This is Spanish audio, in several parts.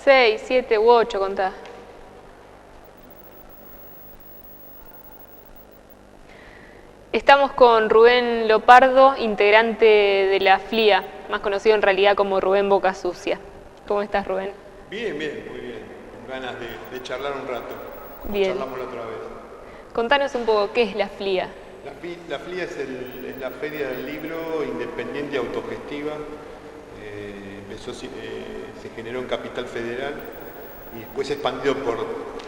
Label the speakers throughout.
Speaker 1: 6, 7 u 8, contá. Estamos con Rubén Lopardo, integrante de la FLIA, más conocido en realidad como Rubén Boca Sucia. ¿Cómo estás, Rubén?
Speaker 2: Bien, bien, muy bien. Con ganas de charlar un rato.
Speaker 1: Bien.
Speaker 2: Charlamos la otra vez.
Speaker 1: Contanos un poco, ¿qué es la FLIA?
Speaker 2: La FLIA es la Feria del Libro Independiente y Autogestiva. Se generó en Capital Federal y después se expandió por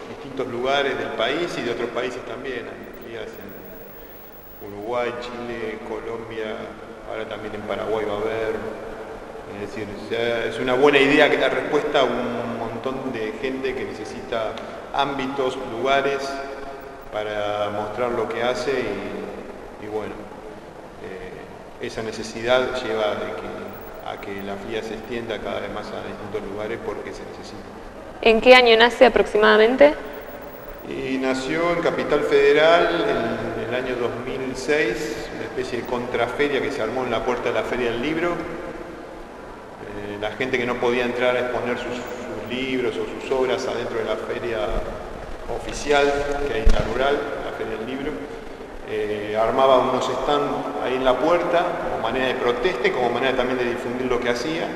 Speaker 2: distintos lugares del país y de otros países también. Hay FLIAs en Uruguay, Chile, Colombia, ahora también en Paraguay va a haber. Es decir, es una buena idea que da respuesta a un montón de gente que necesita ámbitos, lugares para mostrar lo que hace y bueno, esa necesidad lleva a que la FLIA se extienda cada vez más a distintos lugares porque se necesita.
Speaker 1: ¿En qué año nace aproximadamente?
Speaker 2: Y nació en Capital Federal en el año 2006, una especie de contraferia que se armó en la puerta de la Feria del Libro. La gente que no podía entrar a exponer sus libros o sus obras adentro de la feria oficial, que hay en la rural, la Feria del Libro, armaba unos stands ahí en la puerta como manera de protesta y como manera también de difundir lo que hacía.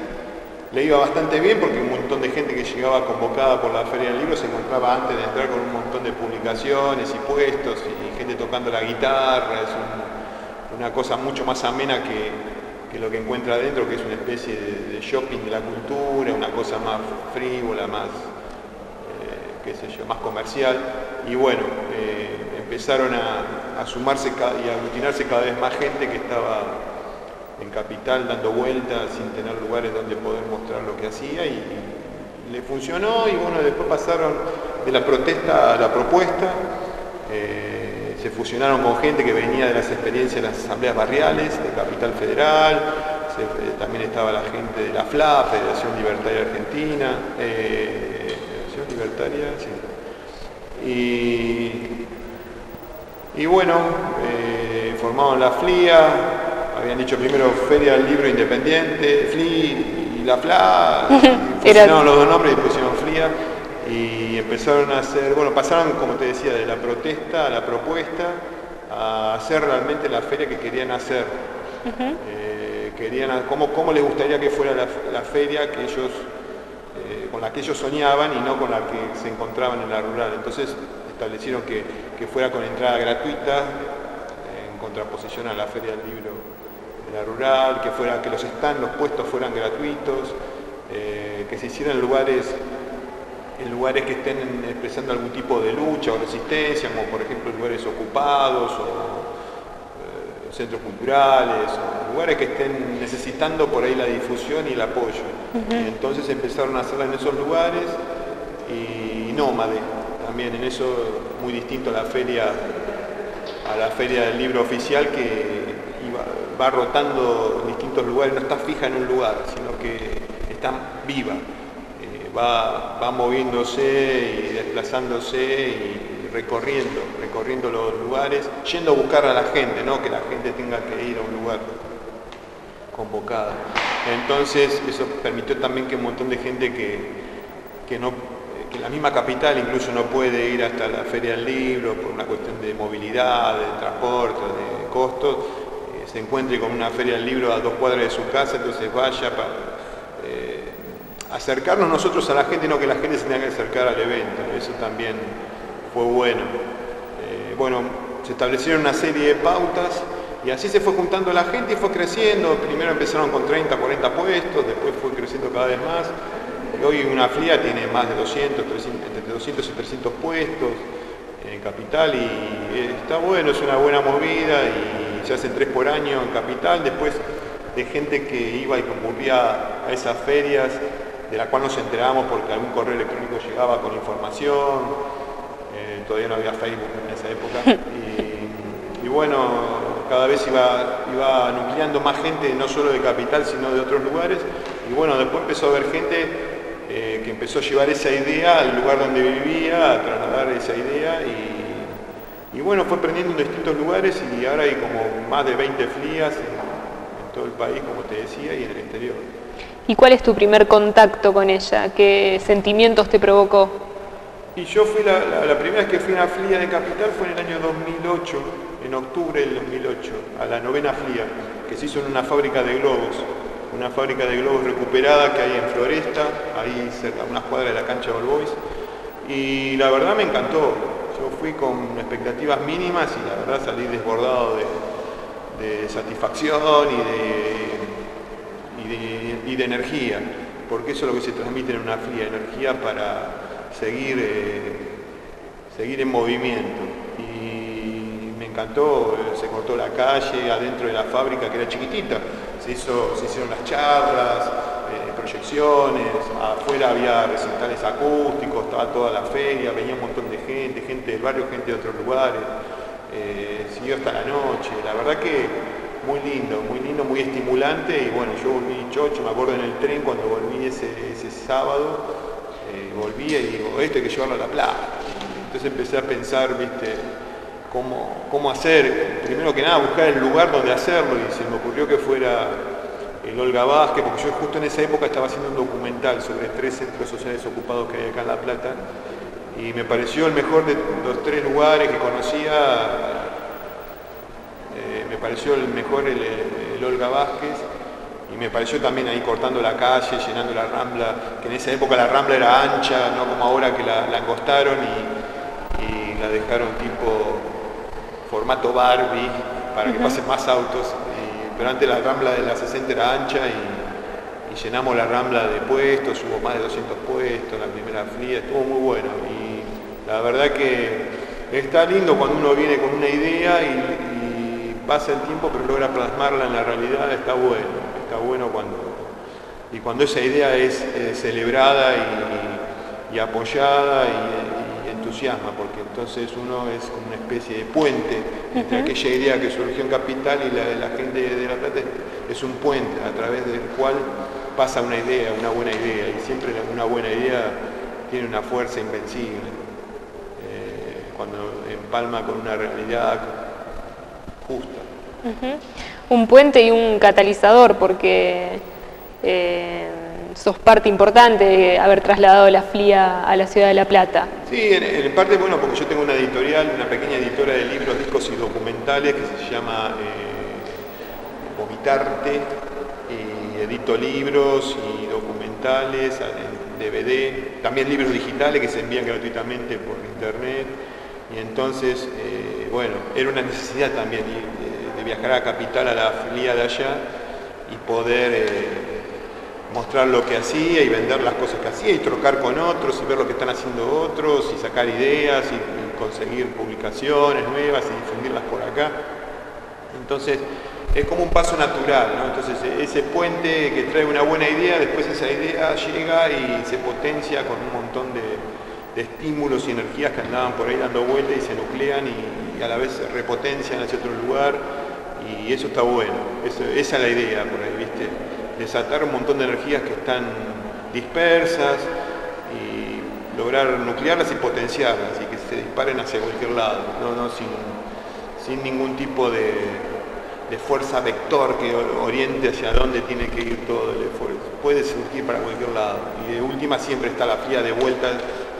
Speaker 2: Le iba bastante bien porque un montón de gente que llegaba convocada por la Feria del Libro se encontraba antes de entrar con un montón de publicaciones y puestos y gente tocando la guitarra. Es una cosa mucho más amena que lo que encuentra adentro, que es una especie de shopping de la cultura, una cosa más frívola, más, qué sé yo, más comercial. Y bueno, empezaron a sumarse y a aglutinarse cada vez más gente que estaba en Capital dando vueltas sin tener lugares donde poder mostrar lo que hacía y le funcionó y bueno, después pasaron de la protesta a la propuesta. Se fusionaron con gente que venía de las experiencias de las asambleas barriales de Capital Federal, también estaba la gente de la FLA, Federación Libertaria Argentina, Federación Libertaria, sí. Y bueno, formaron la FLIA, habían dicho primero Feria del Libro Independiente, FLI y la FLA, fusionaron los dos nombres y pusieron FLIA. Y empezaron a hacer, bueno, pasaron, como te decía, de la protesta a la propuesta, a hacer realmente la feria que querían hacer. Cómo les gustaría que fuera la feria que ellos, con la que ellos soñaban y no con la que se encontraban en la rural. Entonces establecieron que fuera con entrada gratuita, en contraposición a la Feria del Libro de la rural, que los stands, los puestos fueran gratuitos, que se hicieran en lugares que estén expresando algún tipo de lucha o resistencia, como por ejemplo lugares ocupados o centros culturales, o lugares que estén necesitando por ahí la difusión y el apoyo. Y entonces empezaron a hacerla en esos lugares y nómade, también en eso muy distinto a la feria del libro oficial que va rotando en distintos lugares, no está fija en un lugar, sino que está viva. Va moviéndose y desplazándose y recorriendo los lugares, yendo a buscar a la gente, no que la gente tenga que ir a un lugar convocada. Entonces eso permitió también que un montón de gente que la misma capital incluso no puede ir hasta la Feria del Libro por una cuestión de movilidad, de transporte, de costos, se encuentre con una Feria del Libro a 2 cuadras de su casa, entonces vaya para acercarnos nosotros a la gente, no que la gente se tenga que acercar al evento. Eso también fue bueno. Bueno, se establecieron una serie de pautas y así se fue juntando la gente y fue creciendo. Primero empezaron con 30, 40 puestos, después fue creciendo cada vez más. Y hoy una FLIA tiene más de 200, entre 200 y 300 puestos en Capital y está bueno, es una buena movida y se hacen 3 por año en Capital. Después de gente que iba y concurría a esas ferias, de la cual nos enterábamos porque algún correo electrónico llegaba con información, todavía no había Facebook en esa época, y bueno, cada vez iba nucleando más gente, no solo de Capital, sino de otros lugares, y bueno, después empezó a haber gente que empezó a llevar esa idea al lugar donde vivía, a trasladar esa idea, y bueno, fue aprendiendo en distintos lugares, y ahora hay como más de 20 FLIAs en todo el país, como te decía, y en el exterior.
Speaker 1: ¿Y cuál es tu primer contacto con ella? ¿Qué sentimientos te provocó?
Speaker 2: Y yo fui la primera vez que fui a una FLIA de Capital fue en el año 2008, en octubre del 2008, a la 9ª FLIA, que se hizo en una fábrica de globos. Una fábrica de globos recuperada que hay en Floresta, ahí cerca, a unas cuadras de la cancha de All Boys. Y la verdad me encantó. Yo fui con expectativas mínimas y la verdad salí desbordado de satisfacción y de energía, porque eso es lo que se transmite en una FLIA, energía para seguir en movimiento. Y me encantó, se cortó la calle adentro de la fábrica, que era chiquitita, se hicieron las charlas, proyecciones, afuera había recitales acústicos, estaba toda la feria, venía un montón de gente del barrio, gente de otros lugares, siguió hasta la noche, la verdad que muy lindo, muy estimulante. Y bueno, yo volví chocho, me acuerdo en el tren cuando volví ese sábado, volví y digo, esto hay que llevarlo a La Plata. Entonces empecé a pensar, viste, cómo hacer, primero que nada buscar el lugar donde hacerlo, y se me ocurrió que fuera el Olga Vázquez, porque yo justo en esa época estaba haciendo un documental sobre 3 centros sociales ocupados que hay acá en La Plata, y me pareció el mejor de los 3 lugares que conocía. Me pareció el mejor el Olga Vázquez, y me pareció también ahí cortando la calle, llenando la Rambla, que en esa época la Rambla era ancha, no como ahora que la encostaron y la dejaron tipo formato Barbie para que pasen más autos, pero antes la Rambla de la 60 era ancha y llenamos la Rambla de puestos, hubo más de 200 puestos, la primera FLIA, estuvo muy bueno. Y la verdad que está lindo cuando uno viene con una idea y pasa el tiempo pero logra plasmarla en la realidad, está bueno cuando esa idea es celebrada y apoyada y entusiasma, porque entonces uno es como una especie de puente entre aquella idea que surgió en Capital y la de la gente de La Plata. Es un puente a través del cual pasa una idea, una buena idea, y siempre una buena idea tiene una fuerza invencible cuando empalma con una realidad justa.
Speaker 1: Un puente y un catalizador, porque sos parte importante de haber trasladado la FLIA a la ciudad de La Plata.
Speaker 2: Sí, en parte, bueno, porque yo tengo una editorial, una pequeña editora de libros, discos y documentales que se llama Vomitarte, y edito libros y documentales en DVD, también libros digitales que se envían gratuitamente por internet, y entonces, bueno, era una necesidad también de viajar a Capital, a la FLIA de allá, y poder mostrar lo que hacía y vender las cosas que hacía y trocar con otros y ver lo que están haciendo otros y sacar ideas y conseguir publicaciones nuevas y difundirlas por acá. Entonces es como un paso natural, ¿no? Entonces ese puente que trae una buena idea, después esa idea llega y se potencia con un montón de estímulos y energías que andaban por ahí dando vueltas y se nuclean y a la vez se repotencian hacia otro lugar, y eso está bueno. Esa es la idea por ahí, ¿viste? Desatar un montón de energías que están dispersas y lograr nuclearlas y potenciarlas y que se disparen hacia cualquier lado, no sin ningún tipo de fuerza vector que oriente hacia dónde tiene que ir todo el esfuerzo. Puede surgir para cualquier lado, y de última siempre está la FLIA de vuelta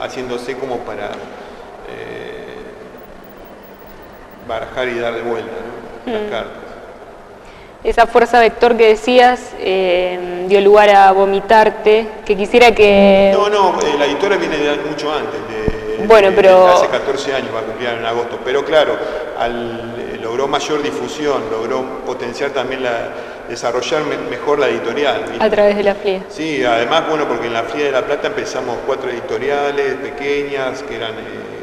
Speaker 2: haciéndose como para barajar y dar de vuelta, ¿no? Las cartas.
Speaker 1: Esa fuerza vector que decías dio lugar a Vomitarte, que quisiera que...
Speaker 2: No, la editora viene de mucho antes,
Speaker 1: pero...
Speaker 2: hace 14 años, va a cumplir en agosto, pero claro, logró mayor difusión, logró potenciar también desarrollar mejor la editorial, ¿viste?
Speaker 1: A través de la FLIA.
Speaker 2: Sí, además, bueno, porque en la FLIA de La Plata empezamos 4 editoriales pequeñas, que eran,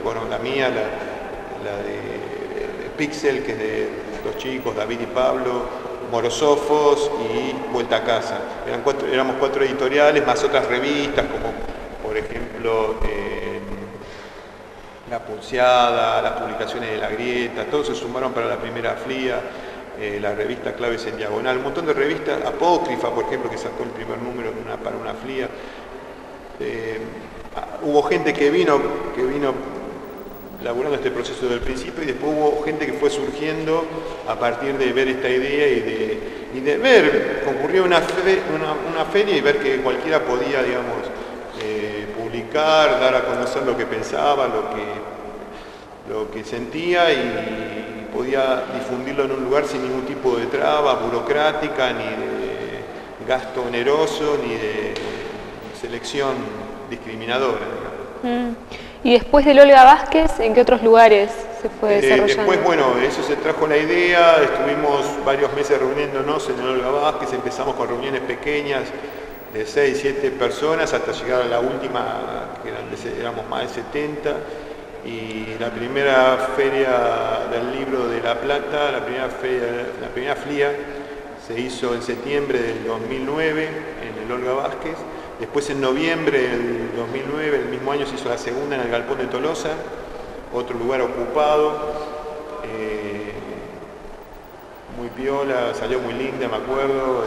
Speaker 2: bueno, la mía, la de Pixel, que es de los chicos, David y Pablo, Morosofos y Vuelta a Casa. Éramos 4 editoriales, más otras revistas, como por ejemplo La Pulseada, las publicaciones de La Grieta, todos se sumaron para la primera FLIA, la revista Claves en Diagonal, un montón de revistas, Apócrifa, por ejemplo, que sacó el primer número para una FLIA. Hubo gente que vino laburando este proceso del principio, y después hubo gente que fue surgiendo a partir de ver esta idea y de ver, concurrió una feria y ver que cualquiera podía, digamos, publicar, dar a conocer lo que pensaba, lo que sentía, y podía difundirlo en un lugar sin ningún tipo de traba burocrática, ni de gasto oneroso, ni de selección discriminadora, digamos.
Speaker 1: Y después del Olga Vázquez, ¿en qué otros lugares se fue desarrollando?
Speaker 2: Después, bueno, eso se trajo la idea, estuvimos varios meses reuniéndonos en el Olga Vázquez, empezamos con reuniones pequeñas de 6, 7 personas hasta llegar a la última, que éramos más de 70, y la primera feria del libro de La Plata, la primera FLIA, se hizo en septiembre del 2009 en el Olga Vázquez. Después en noviembre del 2009, el mismo año, se hizo la segunda en el Galpón de Tolosa, otro lugar ocupado, muy piola, salió muy linda, me acuerdo,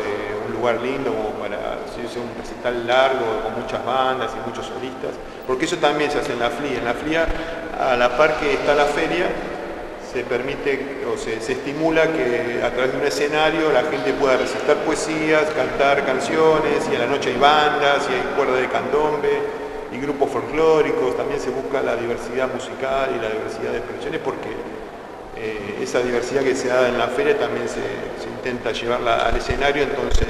Speaker 2: un lugar lindo como para hacer un recital largo, con muchas bandas y muchos solistas, porque eso también se hace en la FLIA. En la FLIA, a la par que está la feria, se permite o se estimula que a través de un escenario la gente pueda recitar poesías, cantar canciones, y a la noche hay bandas, y hay cuerda de candombe y grupos folclóricos. También se busca la diversidad musical y la diversidad de expresiones, porque esa diversidad que se da en la feria también se intenta llevarla al escenario. Entonces,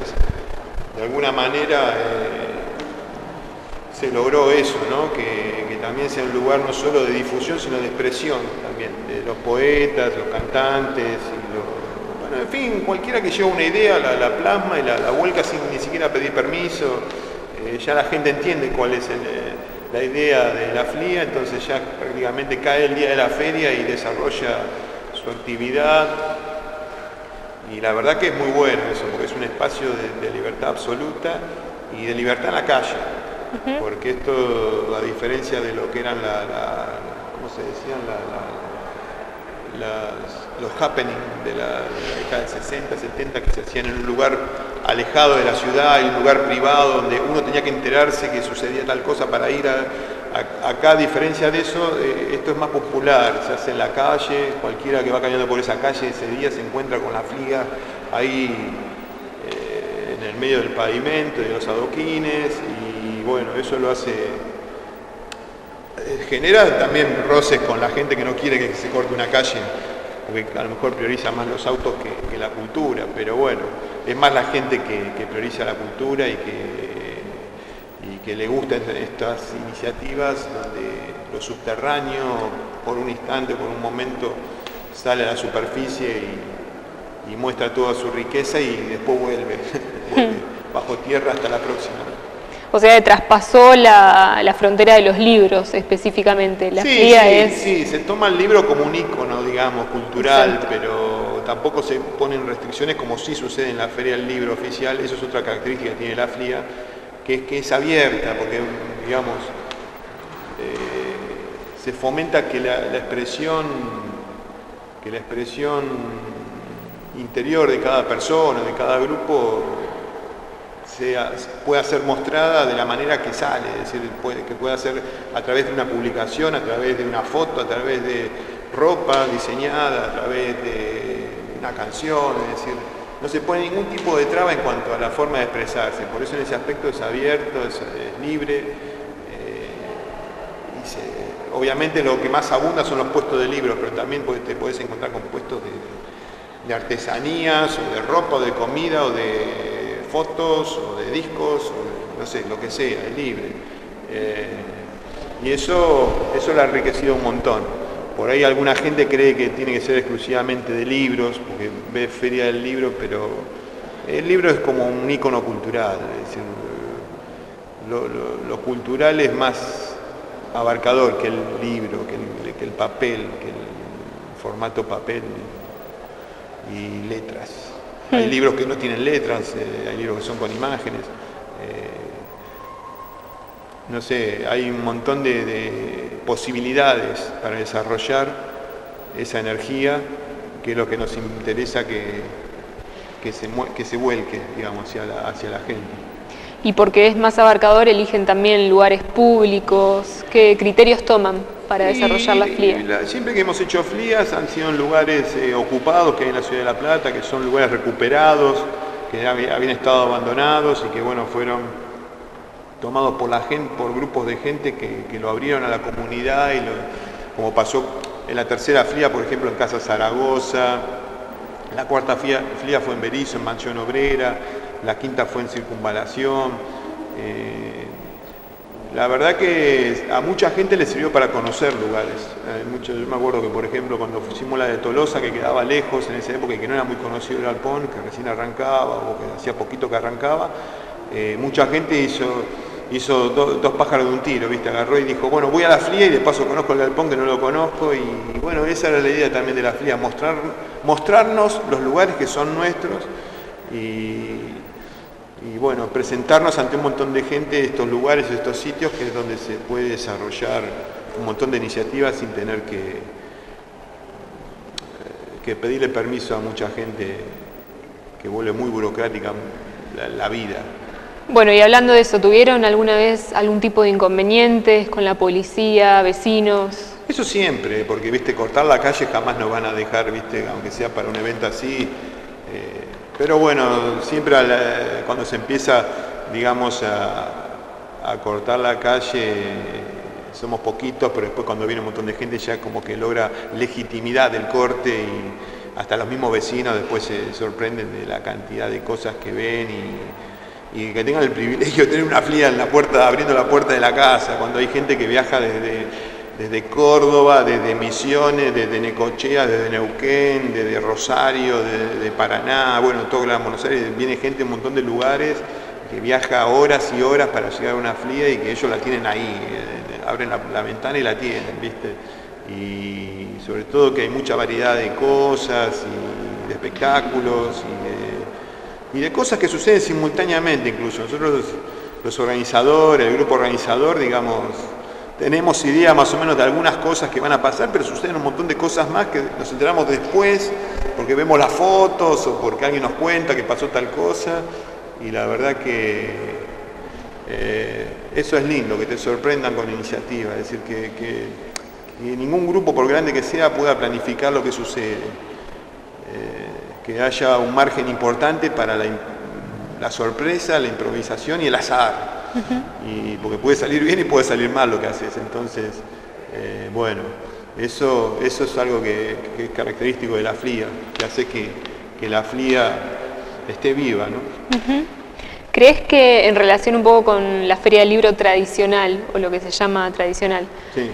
Speaker 2: de alguna manera se logró eso, ¿no? Que también sea un lugar no solo de difusión, sino de expresión también, de los poetas, los cantantes, y bueno, en fin, cualquiera que lleva una idea la plasma y la vuelca sin ni siquiera pedir permiso. Ya la gente entiende cuál es la idea de la FLIA, entonces ya prácticamente cae el día de la feria y desarrolla su actividad. Y la verdad que es muy bueno eso, porque es un espacio de libertad absoluta y de libertad en la calle. Porque esto, a diferencia de lo que eran ¿cómo se decían? Los happenings de la década del 60, 70, que se hacían en un lugar alejado de la ciudad, en un lugar privado, donde uno tenía que enterarse que sucedía tal cosa para ir acá, a diferencia de eso, esto es más popular, se hace en la calle. Cualquiera que va caminando por esa calle ese día se encuentra con la FLIA ahí en el medio del pavimento, de los adoquines, y bueno, eso lo hace, genera también roces con la gente que no quiere que se corte una calle, porque a lo mejor prioriza más los autos que la cultura, pero bueno, es más la gente que prioriza la cultura y que le gustan estas iniciativas donde lo subterráneo por un instante, por un momento, sale a la superficie y muestra toda su riqueza, y después vuelve bajo tierra hasta la próxima.
Speaker 1: O sea, traspasó la frontera de los libros específicamente. La FLIA
Speaker 2: Sí, se toma el libro como un ícono, digamos, cultural. Exacto. Pero tampoco se ponen restricciones como sí sucede en la Feria del Libro oficial. Eso es otra característica que tiene la FLIA, que es abierta, porque, digamos, se fomenta que la expresión interior de cada persona, de cada grupo, pueda ser mostrada de la manera que sale, es decir, que pueda ser a través de una publicación, a través de una foto, a través de ropa diseñada, a través de una canción, es decir, no se pone ningún tipo de traba en cuanto a la forma de expresarse. Por eso en ese aspecto es abierto, es libre. Obviamente lo que más abunda son los puestos de libros, pero también te puedes encontrar con puestos de artesanías, o de ropa, o de comida, o de fotos, o de discos, o no sé, lo que sea, es libre. Y eso lo ha enriquecido un montón. Por ahí alguna gente cree que tiene que ser exclusivamente de libros, porque ve Feria del Libro, pero el libro es como un ícono cultural, es decir, lo cultural es más abarcador que el libro, que el papel, que el formato papel y letras. Hay libros que no tienen letras, hay libros que son con imágenes. No sé, hay un montón de posibilidades para desarrollar esa energía, que es lo que nos interesa que se vuelque, digamos, hacia la gente.
Speaker 1: Y porque es más abarcador, eligen también lugares públicos. ¿Qué criterios toman para desarrollar la FLIA?
Speaker 2: Siempre que hemos hecho FLIAs han sido en lugares ocupados que hay en la ciudad de La Plata, que son lugares recuperados, que habían estado abandonados y que bueno, fueron tomados por la gente, por grupos de gente que lo abrieron a la comunidad, como pasó en la tercera FLIA, por ejemplo, en Casa Zaragoza, la cuarta FLIA fue en Berisso, en Mansión Obrera, la quinta fue en Circunvalación. La verdad que a mucha gente le sirvió para conocer lugares. Yo me acuerdo que, por ejemplo, cuando hicimos la de Tolosa, que quedaba lejos en esa época y que no era muy conocido el galpón, que recién arrancaba o que hacía poquito que arrancaba, mucha gente hizo dos pájaros de un tiro, ¿viste? Agarró y dijo, bueno, voy a la FLIA y de paso conozco el galpón que no lo conozco. Y bueno, esa era la idea también de la FLIA, mostrarnos los lugares que son nuestros y bueno, presentarnos ante un montón de gente estos lugares, estos sitios, que es donde se puede desarrollar un montón de iniciativas sin tener que pedirle permiso a mucha gente, que vuelve muy burocrática la vida.
Speaker 1: Bueno, y hablando de eso, ¿tuvieron alguna vez algún tipo de inconvenientes con la policía, vecinos?
Speaker 2: Eso siempre, porque viste, cortar la calle jamás nos van a dejar, viste, aunque sea para un evento así. Pero bueno, siempre cuando se empieza, digamos, a cortar la calle, somos poquitos, pero después cuando viene un montón de gente ya como que logra legitimidad del corte y hasta los mismos vecinos después se sorprenden de la cantidad de cosas que ven y que tengan el privilegio de tener una FLIA en la puerta, abriendo la puerta de la casa, cuando hay gente que viaja desde Córdoba, desde Misiones, desde Necochea, desde Neuquén, desde Rosario, de Paraná, bueno, todo Gran Buenos Aires, viene gente de un montón de lugares que viaja horas y horas para llegar a una FLIA y que ellos la tienen ahí, abren la ventana y la tienen, ¿viste? Y sobre todo que hay mucha variedad de cosas y de espectáculos y de cosas que suceden simultáneamente incluso. Nosotros los organizadores, el grupo organizador, digamos, tenemos idea más o menos de algunas cosas que van a pasar, pero suceden un montón de cosas más que nos enteramos después, porque vemos las fotos o porque alguien nos cuenta que pasó tal cosa, y la verdad que eso es lindo, que te sorprendan con iniciativa, es decir, que ningún grupo, por grande que sea, pueda planificar lo que sucede, que haya un margen importante para la sorpresa, la improvisación y el azar. Y porque puede salir bien y puede salir mal lo que haces, entonces bueno, eso es algo que es característico de la FLIA, que hace que la FLIA esté viva, ¿no?
Speaker 1: ¿Crees que en relación un poco con la Feria del Libro tradicional, o lo que se llama tradicional,
Speaker 2: sí,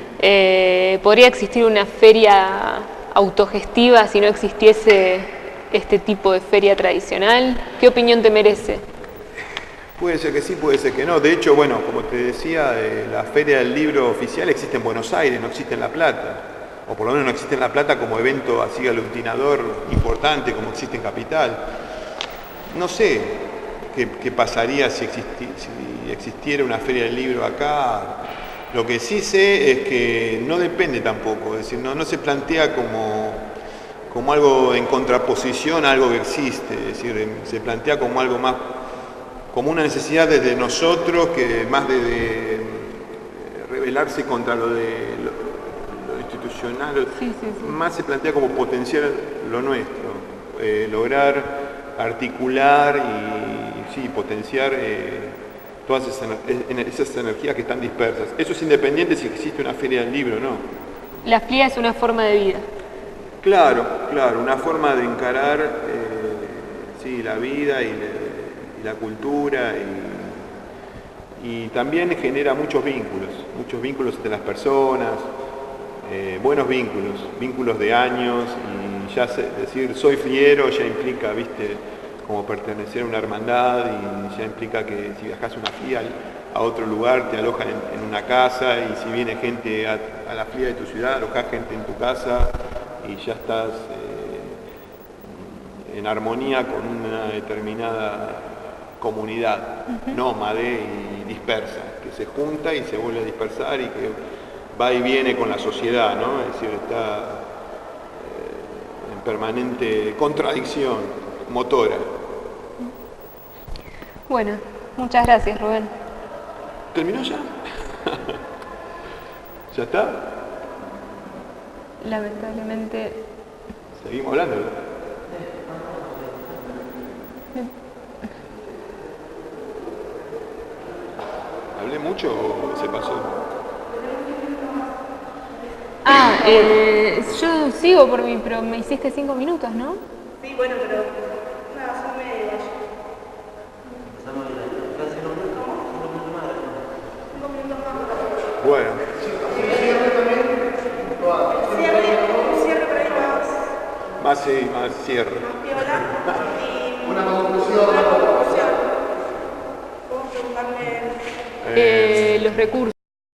Speaker 1: podría existir una feria autogestiva si no existiese este tipo de feria tradicional? ¿Qué opinión te merece?
Speaker 2: Puede ser que sí, puede ser que no. De hecho, bueno, como te decía, la Feria del Libro oficial existe en Buenos Aires, no existe en La Plata. O por lo menos no existe en La Plata como evento así aglutinador importante como existe en Capital. No sé qué pasaría si existiera una Feria del Libro acá. Lo que sí sé es que no depende tampoco, es decir, no se plantea como algo en contraposición a algo que existe, es decir, se plantea como algo más, como una necesidad desde nosotros, que más de rebelarse contra lo institucional, sí. Más se plantea como potenciar lo nuestro, lograr articular y sí, potenciar todas esas energías que están dispersas. Eso es independiente si existe una feria del libro o no.
Speaker 1: La FLIA es una forma de vida.
Speaker 2: Claro, una forma de encarar sí, la vida y la cultura y también genera muchos vínculos entre las personas, buenos vínculos de años, y ya decir soy fliero ya implica, viste, como pertenecer a una hermandad, y ya implica que si viajas a una FLIA a otro lugar te alojan en una casa, y si viene gente a la FLIA de tu ciudad, alojas gente en tu casa y ya estás en armonía con una determinada comunidad nómade y dispersa, que se junta y se vuelve a dispersar y que va y viene con la sociedad, ¿no? Es decir, está en permanente contradicción motora.
Speaker 1: Bueno, muchas gracias, Rubén.
Speaker 2: ¿Terminó ya? ¿Ya está?
Speaker 1: lamentablemente...
Speaker 2: Seguimos hablando. ¿Hablé mucho o se pasó?
Speaker 1: Yo sigo por mí, pero me hiciste 5 minutos, ¿no?
Speaker 3: Sí, bueno, pero nada, son media ya.
Speaker 2: Bueno.
Speaker 3: Cierre por ahí
Speaker 2: Más cierre.
Speaker 3: más piola. Y
Speaker 4: Una conclusión.
Speaker 3: una conclusión. Podemos preguntarle
Speaker 1: Los recursos.